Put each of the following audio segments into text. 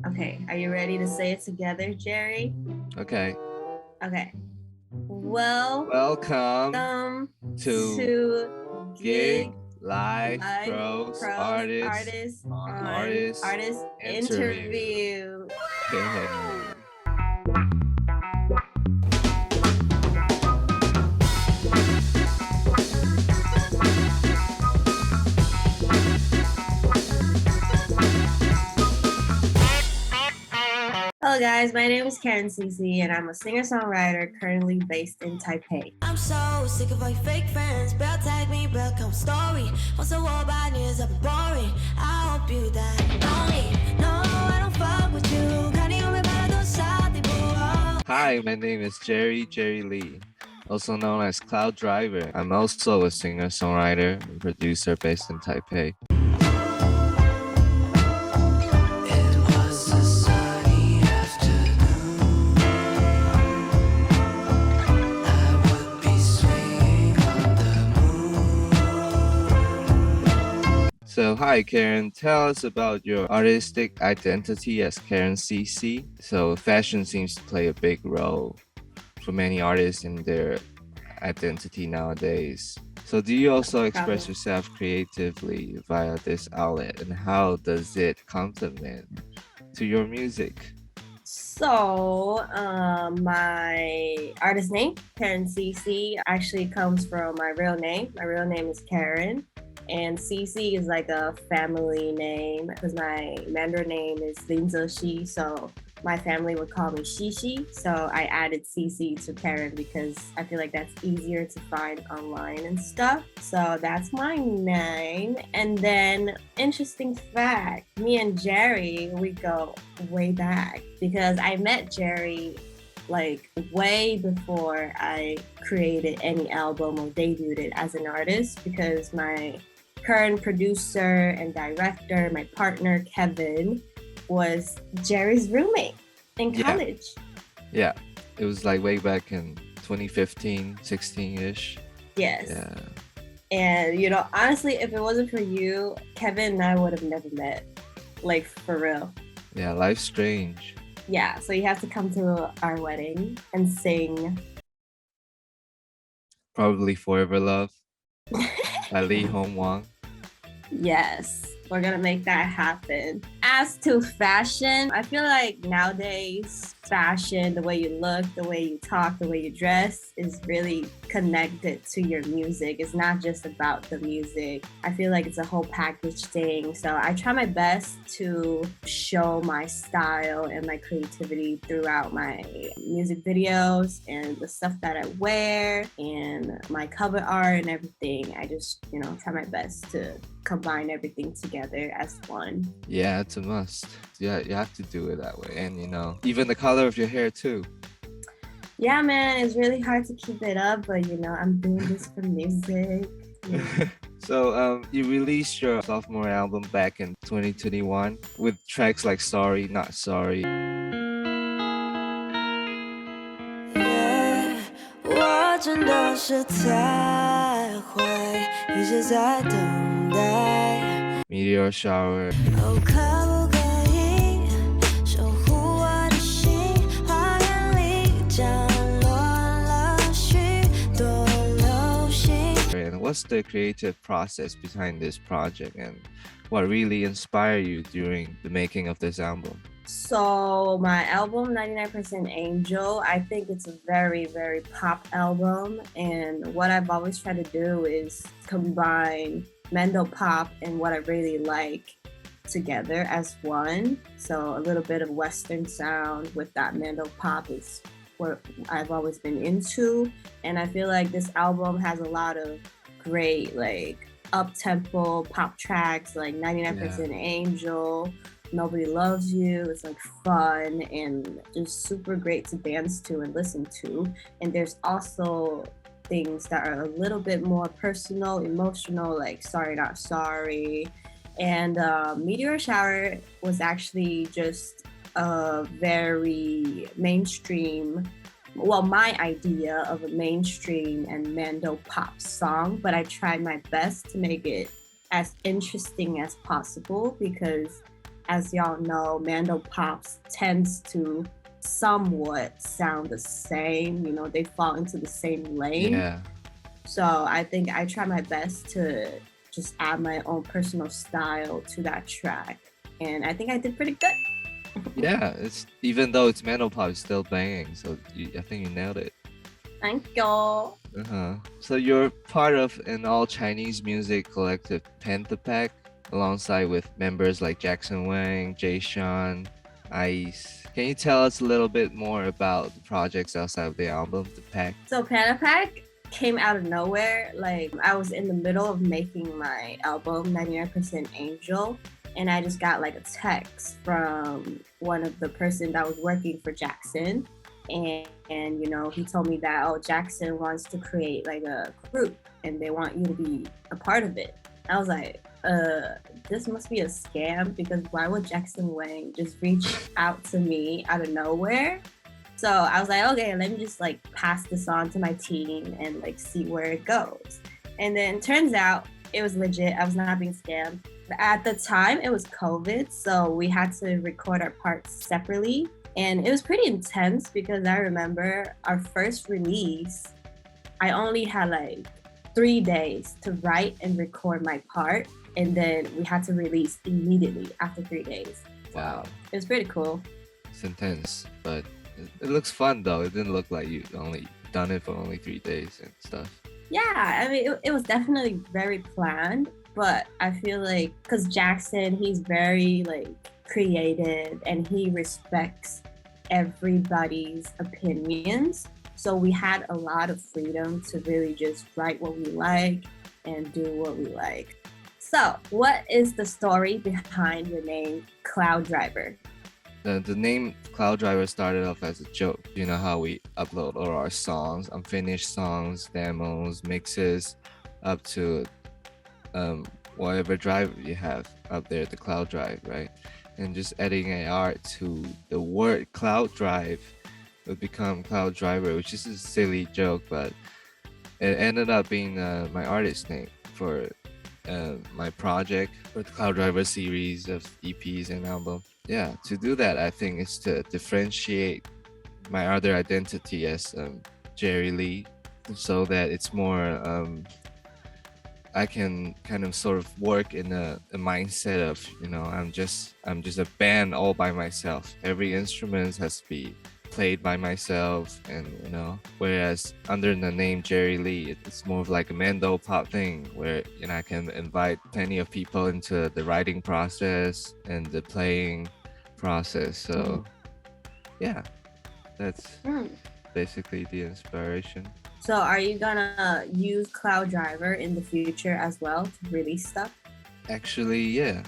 Okay, are you ready to say it together, Jerry? Okay. Okay. Welcome to Gig Live Live Pros Pros Artists Artist on on Artist Artist Interview. Interview. Hello guys, my name is Karencici and I'm a singer-songwriter currently based in Taipei. I'm so sick of all your fake friends. Bell tag me, bell come story. Once a war by news, I've been boring. I hope you die lonely. No, I don't fuck with you. Hi, my name is Jerry Lee, also known as CLOUDRIVER. I'm also a singer-songwriter and producer based in Taipei. So hi Karen, tell us about your artistic identity as Karencici. So fashion seems to play a big role for many artists in their identity nowadays. So do you also express yourself creatively via this outlet, and how does it complement to your music? So, my artist name, Karencici, actually comes from my real name. My real name is Karen. And Cici is like a family name because my Mandarin name is Linzexi, so my family would call me Shishi. So I added Cici to Karen because I feel like that's easier to find online and stuff. So that's my name. And then, interesting fact, me and Jerry, we go way back because I met Jerry like way before I created any album or debuted it as an artist, because my current producer and director, my partner Kevin, was Jerry's roommate in college. Yeah, it was like way back in 2015, 16-ish. Yes. Yeah. And honestly, if it wasn't for you, Kevin and I would have never met. Like, for real. Yeah, life's strange. Yeah, so you have to come to our wedding and sing Probably Forever Love by Wang. Yes, we're gonna make that happen. As to fashion, I feel like nowadays fashion, the way you look, the way you talk, the way you dress is really connected to your music. It's not just about the music. I feel like it's a whole package thing. So I try my best to show my style and my creativity throughout my music videos and the stuff that I wear and my cover art and everything. I just, try my best to combine everything together as one. Yeah, it's a must. Yeah, you have to do it that way. And even the color of your hair too. Yeah, man, it's really hard to keep it up, but I'm doing this for music. Yeah. So you released your sophomore album back in 2021 with tracks like Sorry, Not Sorry. Yeah, 我真的是太会，一直在等待。 Meteor Shower. 可不可以守护我的心？花园里降落了许多流星。 And what's the creative process behind this project, and what really inspired you during the making of this album? So my album 99% Angel, I think it's a very, very pop album, and what I've always tried to do is combine Mando pop and what I really like together as one. So a little bit of Western sound with that Mando pop is what I've always been into, and I feel like this album has a lot of great like up-tempo pop tracks like 99% Angel, Nobody Loves You. It's like fun and just super great to dance to and listen to. And there's also things that are a little bit more personal, emotional, like Sorry Not Sorry. And Meteor Shower was actually just a very mainstream, well, my idea of a mainstream and Mando pop song, but I tried my best to make it as interesting as possible because as y'all know, Mando Pops tends to somewhat sound the same. You know, they fall into the same lane. Yeah. So I think I try my best to just add my own personal style to that track. And I think I did pretty good. Yeah, it's even though it's Mandarin pop, it's still banging. So I think you nailed it. Thank you. So you're part of an all Chinese music collective PANTHEPACK, alongside with members like Jackson Wang, Jay Sean, Ice. Can you tell us a little bit more about the projects outside of the album, the pack? So PANTHEPACK came out of nowhere. Like I was in the middle of making my album 99% Angel, and I just got like a text from one of the person that was working for Jackson, and you know, he told me that, oh, Jackson wants to create like a group and they want you to be a part of it. I was like, this must be a scam, because why would Jackson Wang just reach out to me out of nowhere? So I was like, okay, let me just like pass this on to my team and like see where it goes. And then turns out it was legit. I was not being scammed. At the time, it was COVID, so we had to record our parts separately. And it was pretty intense because I remember our first release, I only had like 3 days to write and record my part. And then we had to release immediately after 3 days. Wow. It was pretty cool. It's intense, but it looks fun though. It didn't look like you only done it for only 3 days and stuff. Yeah, I mean, it was definitely very planned, but I feel like, because Jackson, he's very like creative and he respects everybody's opinions. So we had a lot of freedom to really just write what we like and do what we like. So what is the story behind the name CLOUDRIVER? The name CLOUDRIVER started off as a joke. You know how we upload all our songs, unfinished songs, demos, mixes, up to whatever driver you have up there, the cloud drive, right? And just adding an art to the word cloud drive would become CLOUDRIVER, which is a silly joke, but it ended up being my artist name for my project, for the CLOUDRIVER series of EPs and album. Yeah, to do that, I think it's to differentiate my other identity as Jerry Lee, so that it's more I can kind of sort of work in a mindset of, you know, I'm just a band all by myself. Every instrument has to be played by myself, and you know, whereas under the name Jerry Lee, it's more of like a Mando pop thing where, you know, I can invite plenty of people into the writing process and the playing process. So yeah, that's basically the inspiration. So are you gonna use CLOUDRIVER in the future as well to release stuff? Actually, yeah,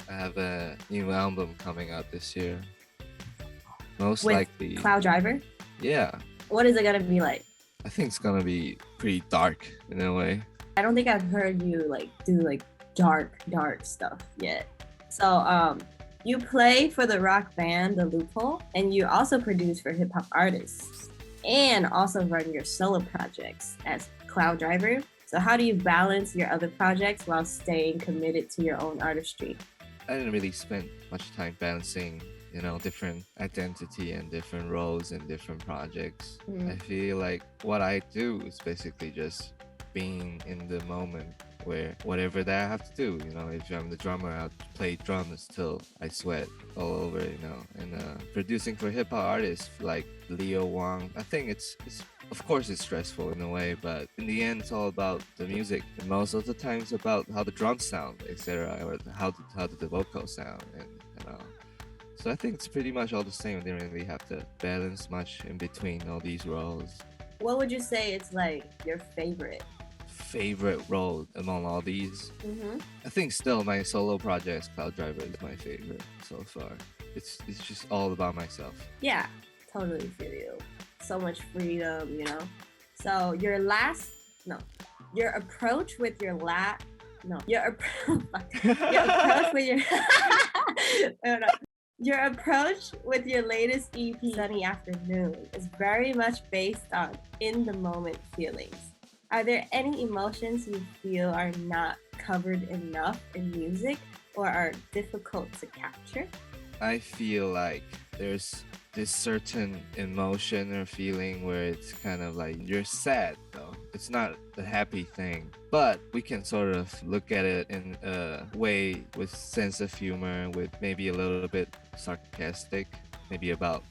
I have a new album coming out this year. Most With likely CLOUDRIVER? Yeah, What is it gonna be like? I think it's gonna be pretty dark in a way. I don't think I've heard you like do like dark stuff yet. So you play for the rock band The Loophole, and you also produce for hip hop artists, and also run your solo projects as CLOUDRIVER. So how do you balance your other projects while staying committed to your own artistry? I didn't really spend much time balancing, you know, different identity and different roles in different projects. I feel like what I do is basically just being in the moment, where whatever that I have to do, you know, if I'm the drummer, I'll play drums till I sweat all over, you know. And producing for hip hop artists like Wang, I think it's of course it's stressful in a way, but in the end it's all about the music, and most of the time it's about how the drums sound, etc., or how the vocals sound, and you know. So I think it's pretty much all the same. I didn't really have to balance much in between all these roles. What would you say is like your favorite Role among all these? I think still my solo project CLOUDRIVER is my favorite so far. It's just all about myself. Yeah, totally feel you. So much freedom, you know. So your approach with your your approach with your latest EP, Sunny Afternoon, is very much based on in the moment feelings. Are there any emotions you feel are not covered enough in music or are difficult to capture? I feel like there's this certain emotion or feeling where it's kind of like you're sad though. It's not a happy thing, but we can sort of look at it in a way with sense of humor, with maybe a little bit sarcastic, maybe about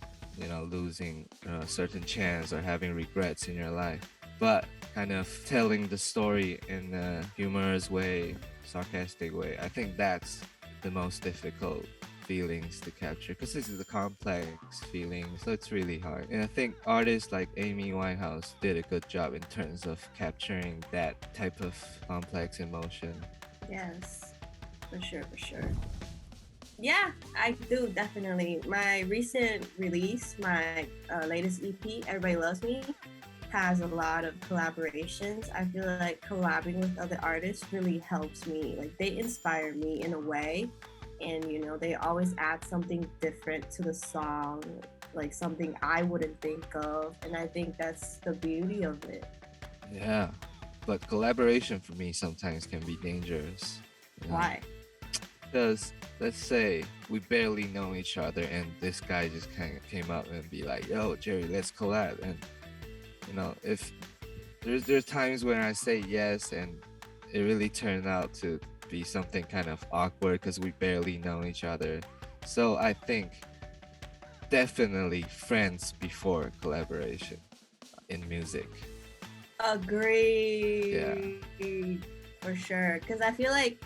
losing a certain chance or having regrets in your life, but kind of telling the story in a humorous way, sarcastic way. I think that's the most difficult feelings to capture, because this is a complex feeling, so it's really hard. And I think artists like Amy Winehouse did a good job in terms of capturing that type of complex emotion. Yes, for sure. Yeah, I do, definitely. My recent release, my latest EP, Everybody Loves Me, has a lot of collaborations. I feel like collabing with other artists really helps me. Like, they inspire me in a way, and they always add something different to the song, like something I wouldn't think of, and I think that's the beauty of it. Yeah, but collaboration for me sometimes can be dangerous. Why? Because let's say we barely know each other and this guy just kind of came up and be like, yo Jerry, let's collab. And if there's times when I say yes and it really turned out to be something kind of awkward because we barely know each other. So I think definitely friends before collaboration in music. Agree. Yeah. For sure. Because I feel like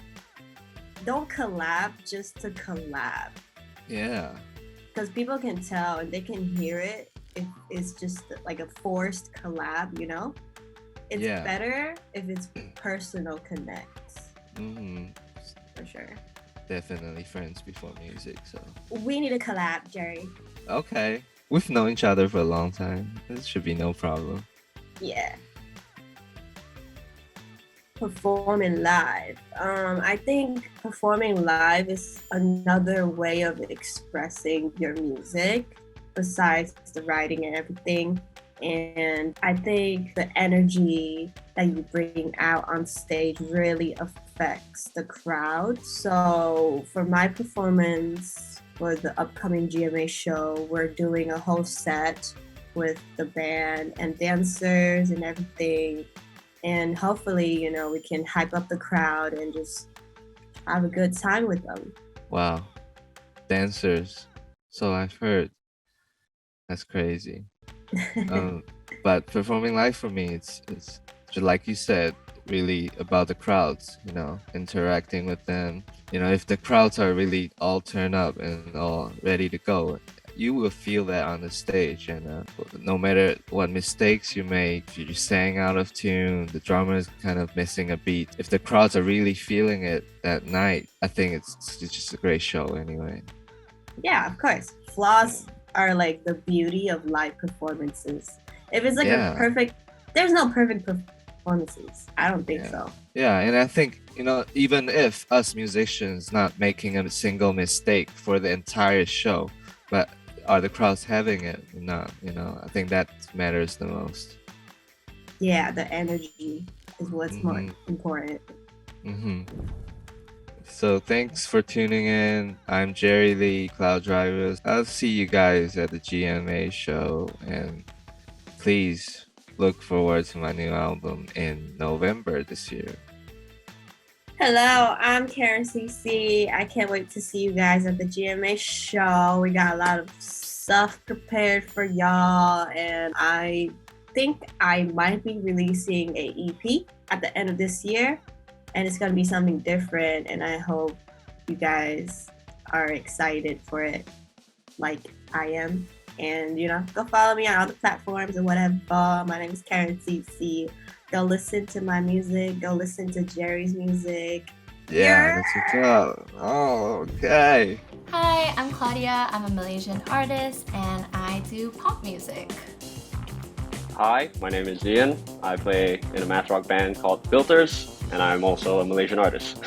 don't collab just to collab. Yeah. Because people can tell and they can hear it if it's just like a forced collab, It's better if it's personal connects. For sure. Definitely friends before music. So we need a collab, Jerry. Okay. We've known each other for a long time. This should be no problem. Yeah. Performing live. I think performing live is another way of expressing your music besides the writing and everything. And I think the energy that you bring out on stage really affects the crowd. So for my performance for the upcoming GMA show, we're doing a whole set with the band and dancers and everything. And hopefully, we can hype up the crowd and just have a good time with them. Wow. Dancers. So I've heard. That's crazy. But performing live for me, it's just like you said, really about the crowds, interacting with them. If the crowds are really all turned up and all ready to go, you will feel that on the stage. And no matter what mistakes you make, if you sang out of tune, the drummer is kind of missing a beat, if the crowds are really feeling it that night, I think it's just a great show anyway. Yeah, of course. Flaws are like the beauty of live performances. If it's like a perfect, there's no perfect performances. I don't think so. Yeah, and I think, even if us musicians not making a single mistake for the entire show, but are the crowds having it or not, I think that matters the most. Yeah, the energy is what's more important. So thanks for tuning in. I'm Jerry Lee, CLOUDRIVER. I'll see you guys at the GMA show, and please look forward to my new album in November this year. Hello, I'm Karencici. I can't wait to see you guys at the GMA show. We got a lot of stuff prepared for y'all, and I think I might be releasing a EP at the end of this year. And it's going to be something different, and I hope you guys are excited for it like I am. And, go follow me on all the platforms or whatever. My name is Karencici. Go listen to my music. Go listen to Jerry's music. Yeah, that's what's up. Oh, okay. Hi, I'm Claudia. I'm a Malaysian artist, and I do pop music. Hi, my name is Ian. I play in a math rock band called Filters, and I'm also a Malaysian artist.